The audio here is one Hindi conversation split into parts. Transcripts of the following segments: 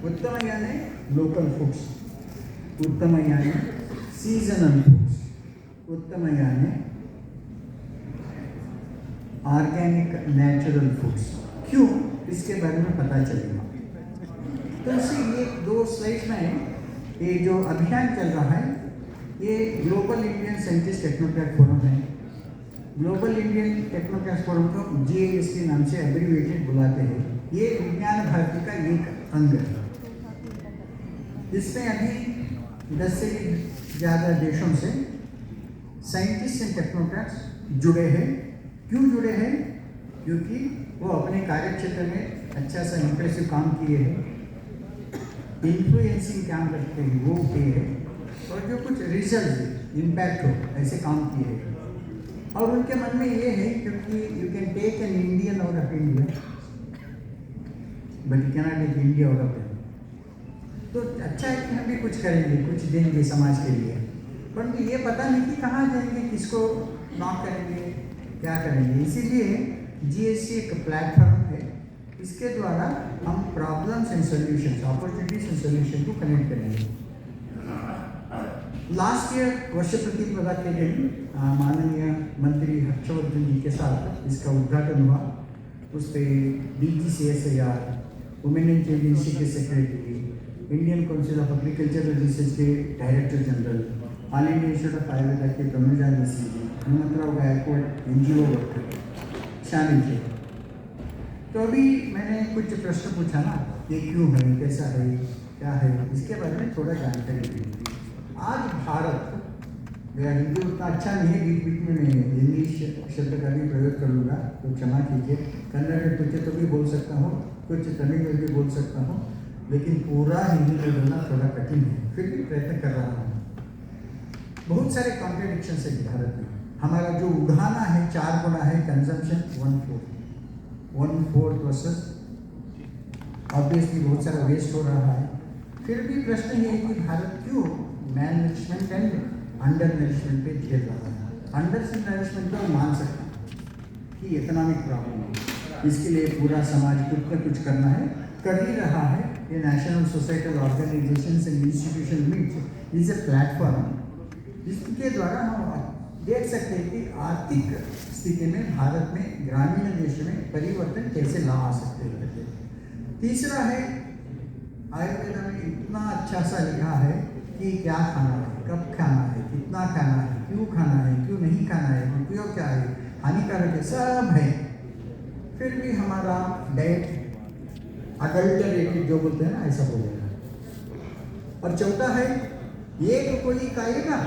उत्तम यानी लोकल फूड्स, उत्तम यानी सीजनल फूड्स, उत्तम यानी ऑर्गेनिक नेचुरल फूड्स। क्यों, इसके बारे में पता चलेगा। तो इसी ये 2 स्लाइड्स में ये जो अभियान चल रहा है, ये global Indian scientist technocrat forum है। ग्लोबल इंडियन टेक्नोक्रेट फोरम को GIST नाम से एब्रीवेटेड बुलाते हैं। ये विज्ञान भारती का एक अंग है। इसमें अभी 10 से ज़्यादा देशों से साइंटिस्ट एंड टेक्नोक्रेट्स जुड़े हैं। क्यों जुड़े हैं? क्योंकि वो अपने कार्य क्षेत्र में अच्छा सा इंप्रेसिव काम किए हैं, इन्फ्लुएंसिंग काम करते हैं वो किए हैं, और जो कुछ रिजल्ट इम्पैक्ट हो ऐसे काम किए हैं। और उनके मन में ये है क्योंकि you can take an Indian out of India but you cannot take India out of India. तो अच्छा है कि हम भी कुछ करेंगे, कुछ देंगे समाज के लिए, परंतु ये पता नहीं कि कहाँ जाएंगे, किसको नॉक करेंगे, क्या करेंगे। इसीलिए GIST एक प्लेटफॉर्म है। इसके द्वारा हम problems and solutions, opportunities and solution को कनेक्ट करेंगे। लास्ट ईयर वर्ष प्रतिप्रदा के दिन माननीय मंत्री हर्षवर्धन जी के साथ इसका उद्घाटन हुआ। उस पर DGCSIR, women and child ministry के secretary, Indian council of agricultural research के director general, all India institute of Ayurveda के तनुजा मिश्री जी, हनुमंतराव गायकवाड NGO वर्कर शामिल थे। तो अभी मैंने कुछ प्रश्न पूछा ना, ये क्यों है, कैसा है, क्या है, इसके बारे में थोड़ा जानकारी दी। आज भारत, मेरा हिंदी उतना अच्छा नहीं है, बीच बीच में मैं इंग्लिश शब्द का भी प्रयोग कर लूँगा तो क्षमा कीजिए। कन्नड़ में कुछ तो भी बोल सकता हूँ, कुछ तमिल में भी बोल सकता हूँ, लेकिन पूरा हिंदी में बोलना थोड़ा कठिन है, फिर भी प्रयत्न कर रहा हूँ। बहुत सारे कॉन्ट्रडिक्शंस है भारत में। हमारा जो उगाना है 4 गुना है, कंजम्पशन 1/4 वर्सेस ऑब्वियसली बहुत सारा वेस्ट हो रहा है। फिर भी प्रश्न ये है कि भारत क्यों मैल नरिशमेंट एंड अंडर नरिशमेंट पे झेल रहा है। अंडर नरिशमेंट तो मान सकता हूँ कि इकोनॉमिक प्रॉब्लम है, इसके लिए पूरा समाज कुछ न कुछ करना है, कर ही रहा है। ये national societal organisations and institution meet is a platform जिसके द्वारा हम देख सकते हैं कि आर्थिक स्थिति में भारत में, ग्रामीण देश में परिवर्तन कैसे ला आ सकते हैं। तीसरा है, आयुर्वेद में इतना अच्छा सा लिखा है कि क्या खाना है, कब खाना है, कितना खाना है, क्यों खाना है, क्यों नहीं खाना है, उपयोग क्या है, हानिकारक है, सब है। फिर भी हमारा डाइट अडल्टरेटेड जो बोलते हैं ना, ऐसा बोलेगा। और चौथा है, ये तो कोई खाएगा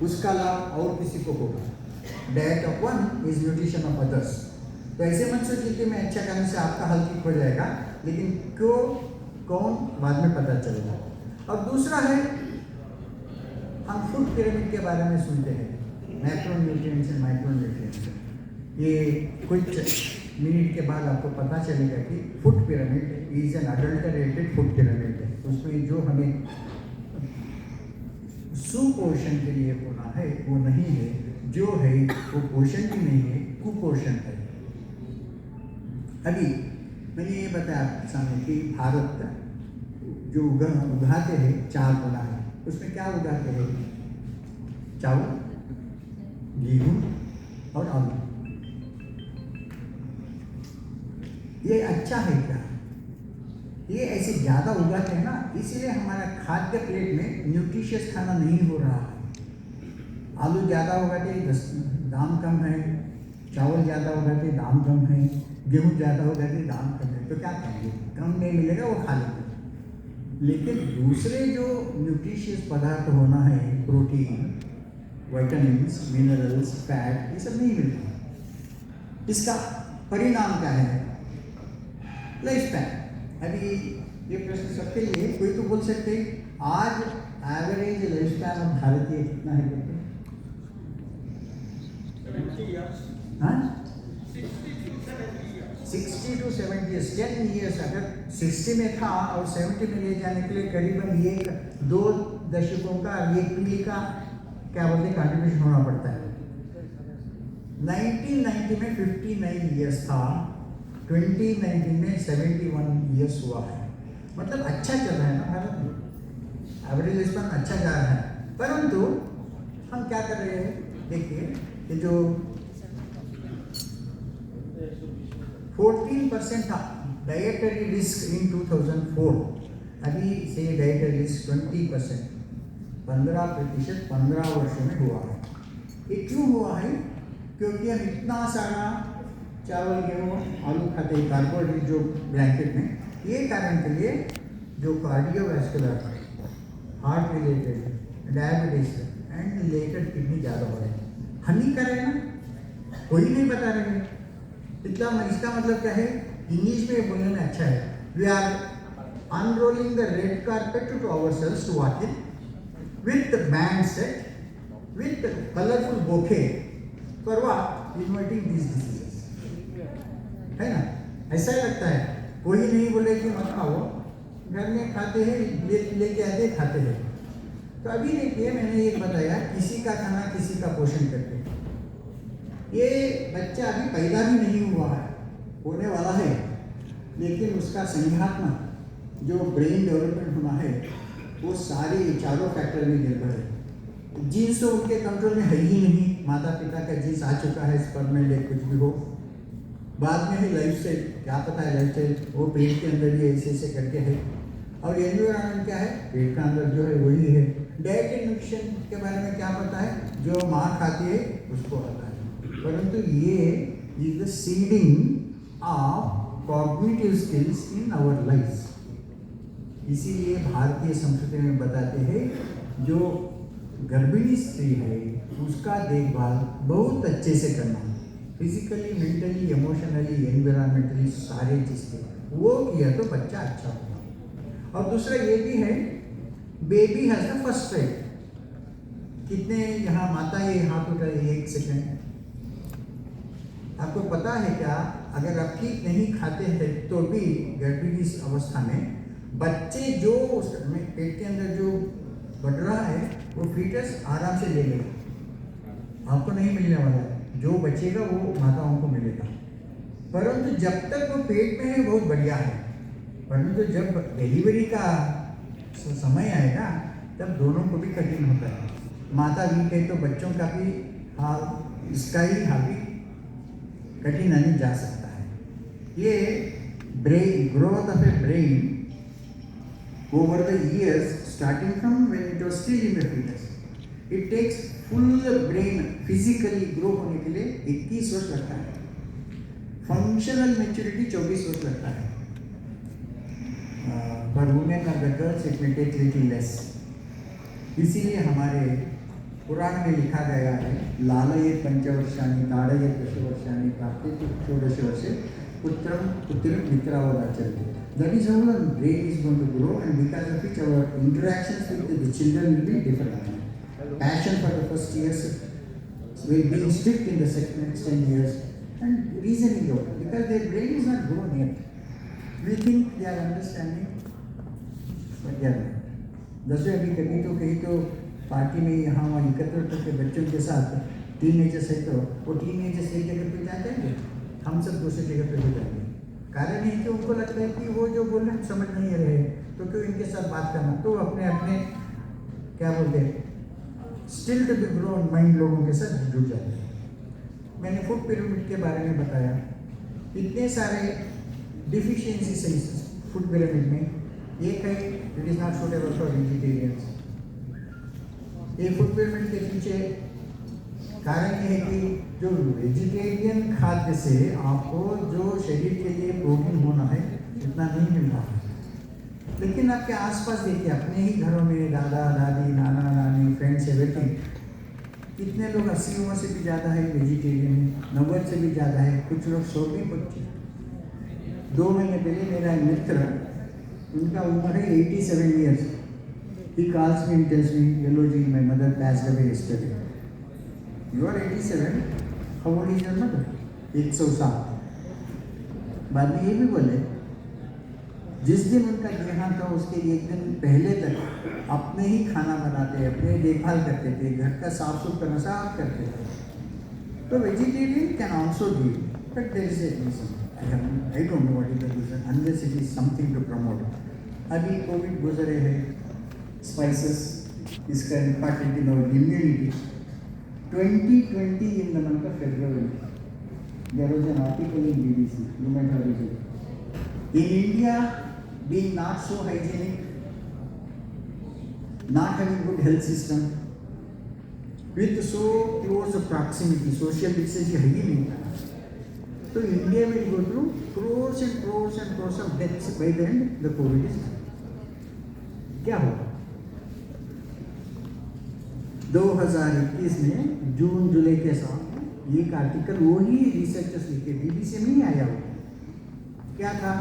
उसका लाभ और किसी को होगा। Diet of one is nutrition of others. तो ऐसे मत सोचिए कि मैं अच्छा खाने से आपका हल ठीक हो जाएगा, लेकिन क्यों, कौन, बाद में पता चलेगा। और दूसरा है, हम फूड पिरामिड के बारे में सुनते हैं, मैक्रोन्यूट्रिएंट्स एंड माइक्रोन्यूट्रिएंट्स। ये कुछ मिनट के बाद आपको पता चलेगा कि food pyramid is an adulterated food pyramid है। उसमें जो हमें सुपोषण के लिए होना है वो नहीं है, जो है वो पोषण भी नहीं है, कुपोषण है। अभी मैंने ये बताया आपके सामने कि भारत जो उगाते हैं 4 गुना है। उसमें क्या उगाते हैं? चावल, गेहूँ और आलू। ये अच्छा है क्या? ये ऐसे ज़्यादा उगाते हैं ना, इसीलिए हमारा खाद्य प्लेट में न्यूट्रिशियस खाना नहीं हो रहा है। आलू ज़्यादा उगाते दाम कम है, चावल ज़्यादा उगाते दाम कम है, गेहूँ ज़्यादा उगाते दाम कम है। तो क्या करेंगे? कम नहीं मिलेगा, वो खा लेंगे। लेकिन दूसरे जो न्यूट्रिशियस पदार्थ होना है, प्रोटीन, विटामिन्स, मिनरल्स, फैट, ये सब नहीं मिलता। इसका परिणाम क्या है? Life span. अभी ये प्रश्न सबके लिए, कोई तो बोल सकते आज एवरेज लाइफ स्पैन ऑफ भारतीय कितना है? बोलते 60 to 70 years, 10 years। अगर 60 में था और 70 में ले जाने के लिए करीबन 1-2 दशकों का, 1 पीढ़ी का क्या बोलते हैं कंट्रीब्यूशन होना पड़ता है। 1990 में 59 years था, 2019 में 71 ईयर्स हुआ है। मतलब अच्छा चल रहा है ना भारत में, एवरेज स्पैन अच्छा जा रहा है। परंतु हम क्या कर रहे हैं, देखिए कि जो 14% था डाइटरी रिस्क इन 2004, अभी से डाइटरी रिस्क 20%, 15% 15 वर्षों में हुआ है। ये क्यों हुआ है? क्योंकि हम इतना सारा चावल गेहूँ आलू खाते हैं, कार्बोहाइड्रेट जो ब्लैंकेट में, ये कारण के लिए जो cardiovascular, heart related, diabetes and related kidney ज़्यादा हो रहे हैं। हानिकारक है ना, कोई नहीं बता रहे हैं। इसका मतलब क्या है? इंग्लिश में बोलने में अच्छा है, we are unrolling the red carpet to ourselves to walk in with the band set with colourful bouquet for what? Inviting this diseases, है ना? ऐसा लगता है, कोई नहीं बोले कि मत खाओ, घर में खाते हैं, लेके आते खाते हैं। तो अभी देखिए, मैंने ये बताया, किसी का खाना किसी का पोषण करते हैं। ये बच्चा अभी पैदा भी नहीं हुआ है, होने वाला है, लेकिन उसका संज्ञात्मक जो ब्रेन डेवलपमेंट होना है, वो सारे चारों फैक्टर में निर्भर है। जीन्स तो उनके कंट्रोल में है ही नहीं, माता पिता का जीन्स आ चुका है, स्पर्म में ले कुछ भी हो। बाद में है लाइफ स्टाइल, क्या पता है लाइफ स्टाइल, वो पेट के अंदर ही ऐसे ऐसे करके है। और एनवायरनमेंट क्या है? पेट का अंदर जो है वही है। डाइट एंड न्यूट्रिशन के बारे में क्या पता है? जो माँ खाती है उसको आता है। परंतु ये is the seeding of cognitive skills in our life. इसीलिए भारतीय संस्कृति में बताते हैं, जो गर्भिणी स्त्री है उसका देखभाल बहुत अच्छे से करना, फिजिकली, मेंटली, इमोशनली, एनवायरमेंटली, सारे चीज़ के वो किया तो बच्चा अच्छा होगा। और दूसरा ये भी है, baby has the first right. कितने यहाँ माता ये हाथ उठाए, एक सेकेंड। आपको पता है क्या, अगर आप ठीक नहीं खाते हैं तो भी गर्भिणी अवस्था में बच्चे जो पेट के अंदर जो बढ़ रहा है वो फीटस आराम से ले लेगा, आपको नहीं मिलने वाला है। जो बचेगा वो माताओं को मिलेगा। परंतु जब तक वो पेट में है बहुत बढ़िया है, परंतु जब डिलीवरी का समय आएगा तब दोनों को भी कठिन होता है। माता वीक है तो बच्चों का भी हाल, इसका ही हाल भी कठिन आने जा सकता है। ये brain growth of A brain over the years, starting from when it was still in the fetus, it takes full brain physically grow होने के लिए 21 वर्ष लगता है। फंक्शनल मेच्योरिटी 24 वर्ष लगता है। पर वुमेन और द गर्ल्स इट में टेक लिटिल लेस। इसीलिए हमारे पुराण में लिखा गया है, लालयेत् पंचवर्षाणि ताडयेत् दशवर्षाणि प्राप्येत् षोडशवर्षे पुत्रं पुत्रीं मित्रावदाचरति। That is how the brain is going to grow, and because of which our interactions with the children will be different. Passion for the first years will be strict in the next 10 years, and reasoning out because their brain is not grown yet. We think they are understanding, but they are not. जैसे अभी कभी तो कहीं तो पार्टी में यहाँ वहाँ एकत्र करके बच्चों के साथ टीनेजर्स है तो वो टीनेजर्स एक जगह पे जाते हैं, हम सब दूसरी जगह पे हो जाएंगे। कारण है कि उनको लगता है कि वो जो बोल रहे हैं समझ नहीं रहे, तो क्यों इनके साथ बात करना। तो अपने अपने क्या बोलते हैं, still to be grown mind लोगों के साथ जुड़ जाते हैं। मैंने फूड पिरामिड के बारे में बताया, इतने सारे डिफिशियंसीज है फूड पिरामिड में। एक है it is not suitable for vegetarians. ये फूड पिरामिड के पीछे कारण ये है कि जो वेजिटेरियन खाद्य से आपको जो शरीर के लिए प्रोटीन होना है उतना नहीं मिल रहा है। लेकिन आपके आसपास देखिए, अपने ही घरों में दादा दादी, नाना नानी, फ्रेंड्स, एवरीथिंग, कितने लोग 80 उम्र से भी ज़्यादा है वेजिटेरियन, 90 से भी ज़्यादा है, कुछ लोग 100 भी पहुँचे। 2 महीने पहले मेरा मित्र, उनका उम्र है 87 years. He calls me, tells me, hello ji, my mother passed away yesterday. You are 87, how old is your mother? 107। बाद में ये भी बोले, जिस दिन उनका देहांत था उसके एक दिन पहले तक अपने ही खाना बनाते, अपने देखभाल करते थे, घर का साफ सुथरा साफ करते थे। तो vegetarian can also give, but there is a reason. I don't know what is the reason, unless it is something to promote. अभी कोविड गुजरे है, spices इसका impact in our immunity. 2020 in the month of February, there was an article in BBC. You might have read it. In India, being not so hygienic, not having good health system, with so close a proximity, social distancing है ही नहीं था. So India will go through crores and crores and crores of deaths by the end the COVID is done. क्या होगा? 2021 में जून जुलाई के साथ एक आर्टिकल वही रिसर्चर्स लिखे, BBC में ही आया हुआ. क्या था?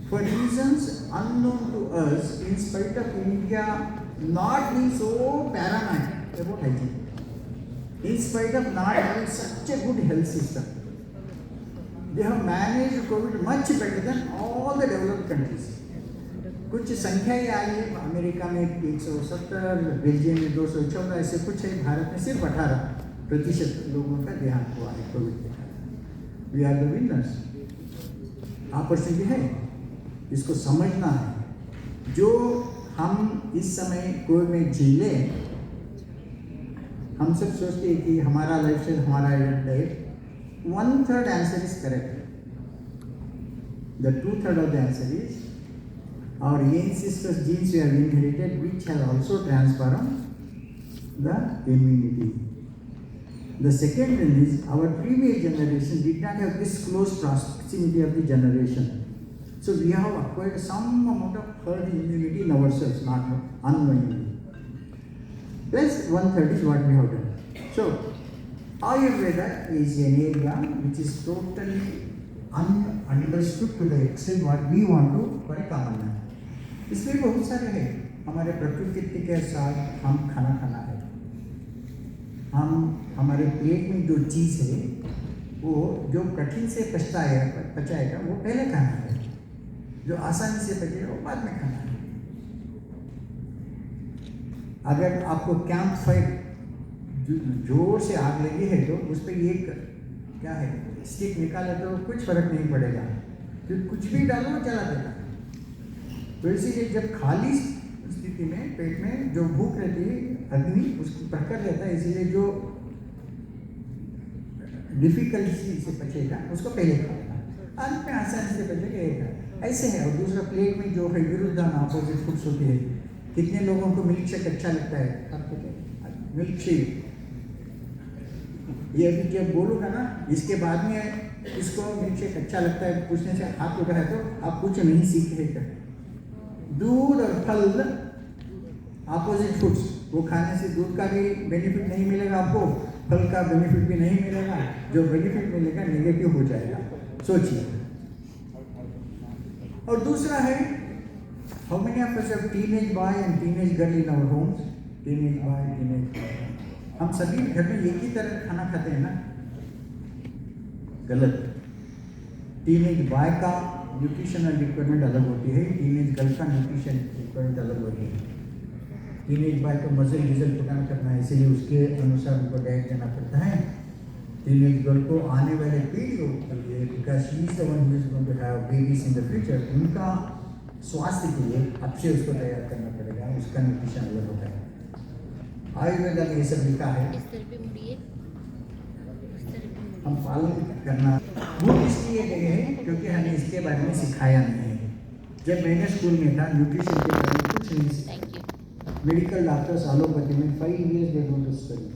For reasons unknown to us, in spite of India not being so paranoid about hygiene, in spite of not having such a good health system, they have managed COVID much better than all the developed countries. कुछ संख्याएं आई है, अमेरिका में 170, बेल्जियम में 214, ऐसे कुछ है. भारत में सिर्फ 18% लोगों का देहांत हुआ है कोविड के कारण. We are the winners. Opportunity है, इसको समझना है. जो हम इस समय कोविड में झेले, हम सब सोचते हैं कि हमारा लाइफस्टाइल, हमारा diet. 1/3 answer is correct. The 2/3 of the answer is our ancestors' genes we have inherited, which have also transformed the immunity. The second one is our previous generation did not have this close proximity of the generation. So we have acquired some amount of herd immunity in ourselves, not unknowingly. Plus 1/3 is what we have done. So Ayurveda is an area which is totally understood to the extent what we want to for a common man. इसमें बहुत सारे हैं. हमारे प्रकृति के साथ हम खाना है. हम हमारे पेट में जो चीज़ है वो जो कठिन से पचाएगा वो पहले खाना है. जो आसानी से पचेगा वो बाद में खाना है. अगर आपको कैंप फायर जोर से आग लगी है तो उस पर एक क्या है स्टिक निकाले तो कुछ फर्क नहीं पड़ेगा. तो कुछ भी डालो चला देगा. तो इसीलिए जब खाली स्थिति में पेट में जो भूख रहती है अग्नि उसको प्रखर रहता है, इसीलिए जो डिफिकल्टी से पचेगा उसको पहले खाएगा, अंत में आसानी से पचेगा. ऐसे है. और दूसरा प्लेट में जो है विरुद्धान अपोजिट फूड्स होती है. कितने लोगों को मिल्क शेक अच्छा लगता है? आपको मिल्क शेक ये अभी जब बोलूँगा ना, इसके बाद में इसको मिल्क शेक अच्छा लगता है पूछने से हाथ उठा है तो आप कुछ नहीं सीखेगा. दूध और फल अपोजिट फूड्स, वो खाने से दूध का भी बेनिफिट नहीं मिलेगा आपको, फल का बेनिफिट भी नहीं मिलेगा. जो बेनिफिट मिलेगा नेगेटिव हो जाएगा. सोचिए. और दूसरा है, how many of us have teenage boy and teenage girl in our homes? Teenage boy, teenage girl. हम सभी घर में एक ही तरह खाना खाते हैं ना? गलत. टीनेज बॉय का न्यूट्रिशनल रिक्वायरमेंट अलग होती है, टीनेज गर्ल का न्यूट्रिशन रिक्वायरमेंट अलग होती है. टीनेज बॉय को मसल रिजल्ट प्रदान करना है, इसलिए उसके अनुसार उनको डाइट देना पड़ता है. टीनेज गर्ल को आने वाले पीढ़ियों के लिए, because she is the one who is going to have babies in the future, उनका स्वास्थ्य के लिए अब से उसको तैयार करना पड़ेगा. उसका न्यूट्रिशन अलग होता है. आयुर्वेदा में ये सब लिखा है. हम पालन करना वो इसलिए गए हैं क्योंकि हमें इसके बारे में सिखाया नहीं है. जब मैंने स्कूल में था न्यूट्रिशन के बारे में कुछ नहीं सीखा. मेडिकल डॉक्टर्स एलोपैथी में 5 years they go to study.